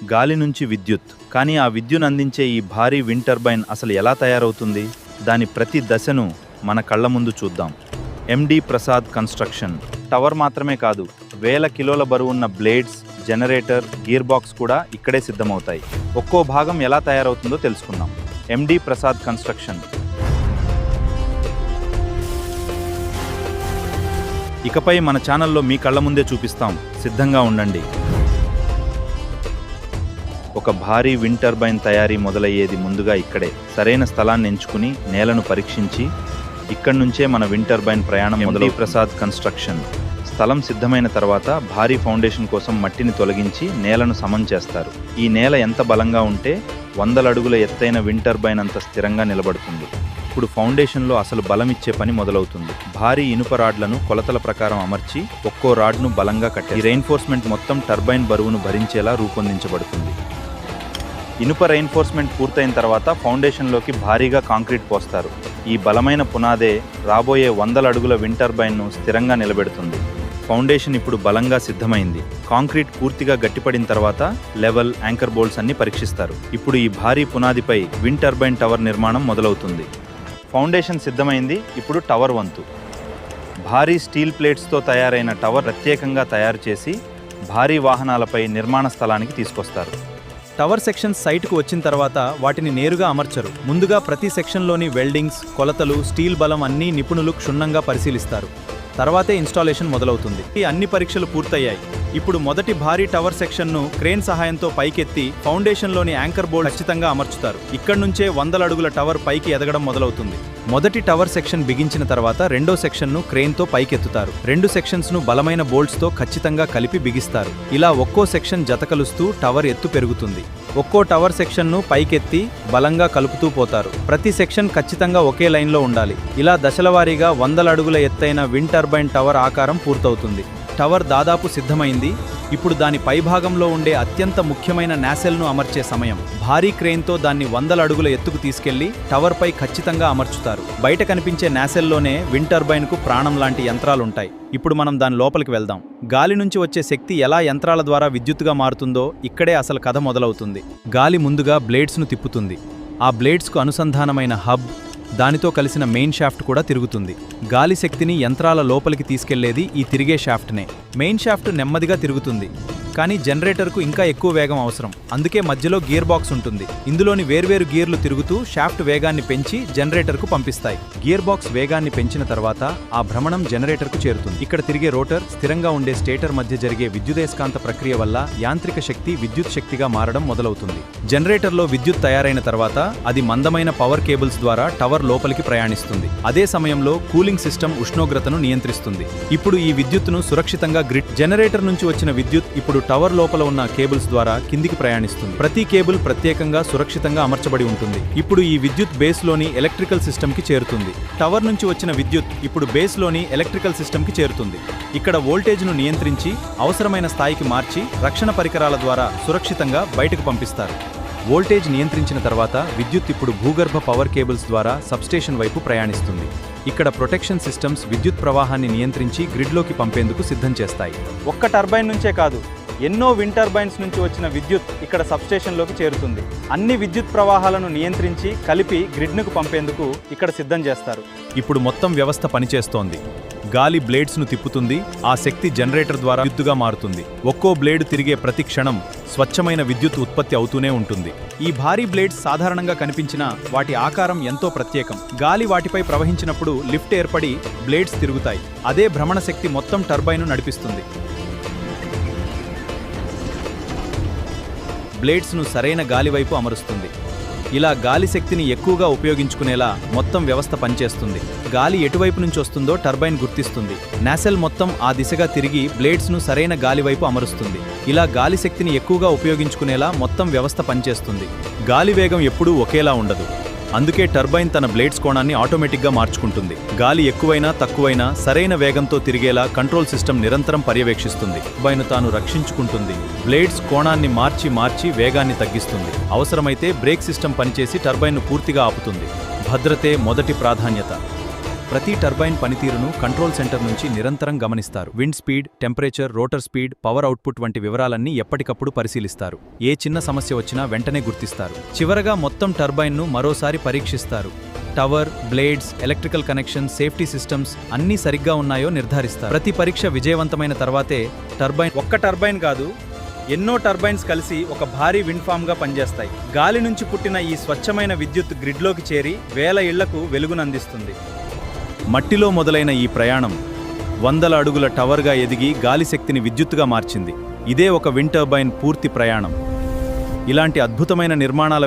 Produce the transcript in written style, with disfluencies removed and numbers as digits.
గాలి నుంచి విద్యుత్. కానీ ఆ విద్యుత్ అందించే ఈ భారీ విండ్ టర్బైన్ అసలు ఎలా తయారవుతుంది? దాని ప్రతి దశను మన కళ్ళ ముందు చూద్దాం. ఎండి ప్రసాద్ కన్స్ట్రక్షన్. టవర్ మాత్రమే కాదు, వేల కిలోల బరువున్న బ్లేడ్స్, జనరేటర్, గేర్ బాక్స్ కూడా ఇక్కడే సిద్ధమవుతాయి. ఒక్కో భాగం ఎలా తయారవుతుందో తెలుసుకుందాం. ఎండి ప్రసాద్ కన్స్ట్రక్షన్. ఇకపై మన ఛానల్లో మీ కళ్ళ ముందే చూపిస్తాం, సిద్ధంగా ఉండండి. ఒక భారీ విండ్ టర్బైన్ తయారీ మొదలయ్యేది ముందుగా ఇక్కడే. సరైన స్థలాన్ని ఎంచుకుని నేలను పరీక్షించి ఇక్కడి నుంచే మన విండ్ టర్బైన్ ప్రయాణం మొదలు. ప్రసాద్ కన్స్ట్రక్షన్. స్థలం సిద్ధమైన తర్వాత భారీ ఫౌండేషన్ కోసం మట్టిని తొలగించి నేలను సమం చేస్తారు. ఈ నేల ఎంత బలంగా ఉంటే 100 అడుగుల ఎత్తైన విండ్ టర్బైన్ అంత స్థిరంగా నిలబడుతుంది. ఇప్పుడు ఫౌండేషన్లో అసలు బలమిచ్చే పని మొదలవుతుంది. భారీ ఇనుప రాడ్లను కొలతల ప్రకారం అమర్చి ఒక్కో రాడ్ను బలంగా కట్టారు. ఈ రెయిన్ఫోర్స్మెంట్ మొత్తం టర్బైన్ బరువును భరించేలా రూపొందించబడుతుంది. ఇనుప రెయిన్ఫోర్స్మెంట్ పూర్తయిన తర్వాత ఫౌండేషన్లోకి భారీగా కాంక్రీట్ పోస్తారు. ఈ బలమైన పునాదే రాబోయే 100 అడుగుల విండ్ టర్బైన్ను స్థిరంగా నిలబెడుతుంది. ఫౌండేషన్ ఇప్పుడు బలంగా సిద్ధమైంది. కాంక్రీట్ పూర్తిగా గట్టిపడిన తర్వాత లెవెల్, యాంకర్ బోల్ట్స్ అన్ని పరీక్షిస్తారు. ఇప్పుడు ఈ భారీ పునాదిపై విండ్ టర్బైన్ టవర్ నిర్మాణం మొదలవుతుంది. ఫౌండేషన్ సిద్ధమైంది. ఇప్పుడు టవర్ వంతు. భారీ స్టీల్ ప్లేట్స్తో తయారైన టవర్ ప్రత్యేకంగా తయారు చేసి భారీ వాహనాలపై నిర్మాణ స్థలానికి తీసుకొస్తారు. టవర్ సెక్షన్స్ సైట్కు వచ్చిన తర్వాత వాటిని నేరుగా అమర్చరు. ముందుగా ప్రతి సెక్షన్లోని వెల్డింగ్స్, కొలతలు, స్టీల్ బలం అన్నీ నిపుణులు క్షుణ్ణంగా పరిశీలిస్తారు. తర్వాతే ఇన్స్టాలేషన్ మొదలవుతుంది. ఈ అన్ని పరీక్షలు పూర్తయ్యాయి. ఇప్పుడు మొదటి భారీ టవర్ సెక్షన్ను క్రేన్ సహాయంతో పైకెత్తి ఫౌండేషన్లోని యాంకర్ బోల్ట్ ఖచ్చితంగా అమర్చుతారు. ఇక్కడి నుంచే 100 అడుగుల టవర్ పైకి ఎదగడం మొదలవుతుంది. మొదటి టవర్ సెక్షన్ బిగించిన తర్వాత రెండో సెక్షన్ను క్రేన్తో పైకెత్తుతారు. 2 సెక్షన్స్ను బలమైన బోల్ట్స్తో ఖచ్చితంగా కలిపి బిగిస్తారు. ఇలా ఒక్కో సెక్షన్ జతకలుస్తూ టవర్ ఎత్తు పెరుగుతుంది. ఒక్కో టవర్ సెక్షన్ను పైకెత్తి బలంగా కలుపుతూ పోతారు. ప్రతి సెక్షన్ ఖచ్చితంగా ఒకే లైన్లో ఉండాలి. ఇలా దశలవారీగా 100 అడుగుల ఎత్తైన విండ్ టర్బైన్ టవర్ ఆకారం పూర్తవుతుంది. టవర్ దాదాపు సిద్ధమైంది. ఇప్పుడు దాని పైభాగంలో ఉండే అత్యంత ముఖ్యమైన నాసెల్ను అమర్చే సమయం. భారీ క్రేన్తో దాన్ని 100 అడుగుల ఎత్తుకు తీసుకెళ్లి టవర్పై ఖచ్చితంగా అమర్చుతారు. బయట కనిపించే నాసెల్లోనే విండ్ టర్బైన్కు ప్రాణం లాంటి యంత్రాలుంటాయి. ఇప్పుడు మనం దాని లోపలికి వెళ్దాం. గాలి నుంచి వచ్చే శక్తి ఎలా యంత్రాల ద్వారా విద్యుత్తుగా మారుతుందో ఇక్కడే అసలు కథ మొదలవుతుంది. గాలి ముందుగా బ్లేడ్స్ను తిప్పుతుంది. ఆ బ్లేడ్స్కు అనుసంధానమైన హబ్, దానితో కలిసిన మెయిన్ షాఫ్ట్ కూడా తిరుగుతుంది. గాలి శక్తిని యంత్రాల లోపలికి తీసుకెళ్లేది ఈ తిరిగే షాఫ్ట్నే. మెయిన్ షాఫ్ట్ నెమ్మదిగా తిరుగుతుంది, కానీ జనరేటర్కు ఇంకా ఎక్కువ వేగం అవసరం. అందుకే మధ్యలో గేర్ బాక్స్ ఉంటుంది. ఇందులోని వేర్వేరు గేర్లు తిరుగుతూ షాఫ్ట్ వేగాన్ని పెంచి జనరేటర్కు పంపిస్తాయి. గేర్ బాక్స్ వేగాన్ని పెంచిన తర్వాత ఆ భ్రమణం జనరేటర్కు చేరుతుంది. ఇక్కడ తిరిగే రోటర్, స్థిరంగా ఉండే స్టేటర్ మధ్య జరిగే విద్యుదయస్కాంత ప్రక్రియ వల్ల యాంత్రిక శక్తి విద్యుత్ శక్తిగా మారడం మొదలవుతుంది. జనరేటర్లో విద్యుత్ తయారైన తర్వాత అది మందమైన పవర్ కేబుల్స్ ద్వారా టవర్ లోపలికి ప్రయాణిస్తుంది. అదే సమయంలో కూలింగ్ సిస్టమ్ ఉష్ణోగ్రతను నియంత్రిస్తుంది. ఇప్పుడు ఈ విద్యుత్తును సురక్షితంగా గ్రిడ్. జనరేటర్ నుంచి వచ్చిన విద్యుత్ ఇప్పుడు టవర్ లోపల ఉన్న కేబుల్స్ ద్వారా కిందికి ప్రయాణిస్తుంది. ప్రతి కేబుల్ ప్రత్యేకంగా సురక్షితంగా అమర్చబడి ఉంటుంది. ఇప్పుడు ఈ విద్యుత్ బేస్లోని ఎలక్ట్రికల్ సిస్టమ్కి చేరుతుంది. టవర్ నుంచి వచ్చిన విద్యుత్ ఇప్పుడు బేస్లోని ఎలక్ట్రికల్ సిస్టమ్కి చేరుతుంది. ఇక్కడ వోల్టేజ్ను నియంత్రించి అవసరమైన స్థాయికి మార్చి రక్షణ పరికరాల ద్వారా సురక్షితంగా బయటకు పంపిస్తారు. వోల్టేజ్ నియంత్రించిన తర్వాత విద్యుత్ ఇప్పుడు భూగర్భ పవర్ కేబుల్స్ ద్వారా సబ్స్టేషన్ వైపు ప్రయాణిస్తుంది. ఇక్కడ ప్రొటెక్షన్ సిస్టమ్స్ విద్యుత్ ప్రవాహాన్ని నియంత్రించి గ్రిడ్లోకి పంపేందుకు సిద్ధం చేస్తాయి. ఒక్క టర్బైన్ నుంచే కాదు, ఎన్నో విండ్ టర్బైన్స్ నుంచి వచ్చిన విద్యుత్ ఇక్కడ సబ్స్టేషన్లోకి చేరుతుంది. అన్ని విద్యుత్ ప్రవాహాలను నియంత్రించి కలిపి గ్రిడ్నుకు పంపేందుకు ఇక్కడ సిద్ధం చేస్తారు. ఇప్పుడు మొత్తం వ్యవస్థ పనిచేస్తోంది. గాలి బ్లేడ్స్ను తిప్పుతుంది. ఆ శక్తి జనరేటర్ ద్వారా విద్యుత్తుగా మారుతుంది. ఒక్కో బ్లేడ్ తిరిగే ప్రతి క్షణం స్వచ్ఛమైన విద్యుత్ ఉత్పత్తి అవుతూనే ఉంటుంది. ఈ భారీ బ్లేడ్స్ సాధారణంగా కనిపించినా వాటి ఆకారం ఎంతో ప్రత్యేకం. గాలి వాటిపై ప్రవహించినప్పుడు లిఫ్ట్ ఏర్పడి బ్లేడ్స్ తిరుగుతాయి. అదే భ్రమణ శక్తి మొత్తం టర్బైన్ను నడిపిస్తుంది. బ్లేడ్స్ను సరైన గాలి వైపు అమరుస్తుంది. ఇలా గాలి శక్తిని ఎక్కువగా ఉపయోగించుకునేలా మొత్తం వ్యవస్థ పనిచేస్తుంది. గాలి ఎటువైపు నుంచి వస్తుందో టర్బైన్ గుర్తిస్తుంది. నాసెల్ మొత్తం ఆ దిశగా తిరిగి బ్లేడ్స్ను సరైన గాలి వైపు అమరుస్తుంది. ఇలా గాలి శక్తిని ఎక్కువగా ఉపయోగించుకునేలా మొత్తం వ్యవస్థ పనిచేస్తుంది. గాలి వేగం ఎప్పుడూ ఒకేలా ఉండదు. అందుకే టర్బైన్ తన బ్లేడ్స్ కోణాన్ని ఆటోమేటిక్గా మార్చుకుంటుంది. గాలి ఎక్కువైనా తక్కువైనా సరైన వేగంతో తిరిగేలా కంట్రోల్ సిస్టమ్ నిరంతరం పర్యవేక్షిస్తుంది. టర్బైన్ తాను రక్షించుకుంటుంది. బ్లేడ్స్ కోణాన్ని మార్చి వేగాన్ని తగ్గిస్తుంది. అవసరమైతే బ్రేక్ సిస్టమ్ పనిచేసి టర్బైన్ను పూర్తిగా ఆపుతుంది. భద్రతే మొదటి ప్రాధాన్యత. ప్రతి టర్బైన్ పనితీరును కంట్రోల్ సెంటర్ నుంచి నిరంతరం గమనిస్తారు. Wind speed, temperature, rotor speed, power output వంటి వివరాలన్నీ ఎప్పటికప్పుడు పరిశీలిస్తారు. ఏ చిన్న సమస్య వచ్చినా వెంటనే గుర్తిస్తారు. చివరగా మొత్తం టర్బైన్ను మరోసారి పరీక్షిస్తారు. Tower, blades, electrical connection, safety systems అన్నీ సరిగ్గా ఉన్నాయో నిర్ధారిస్తారు. ప్రతి పరీక్ష విజయవంతమైన తర్వాతే ఒక్క టర్బైన్ కాదు, ఎన్నో టర్బైన్స్ కలిసి ఒక భారీ విండ్ ఫామ్గా పనిచేస్తాయి. గాలి నుంచి పుట్టిన ఈ స్వచ్ఛమైన విద్యుత్ గ్రిడ్లోకి చేరి వేల ఇళ్లకు వెలుగునందిస్తుంది. మట్టిలో మొదలైన ఈ ప్రయాణం వందల అడుగుల టవర్గా ఎదిగి గాలి శక్తిని విద్యుత్తుగా మార్చింది. ఇదే ఒక విండ్ టర్బైన్ పూర్తి ప్రయాణం. ఇలాంటి అద్భుతమైన నిర్మాణాల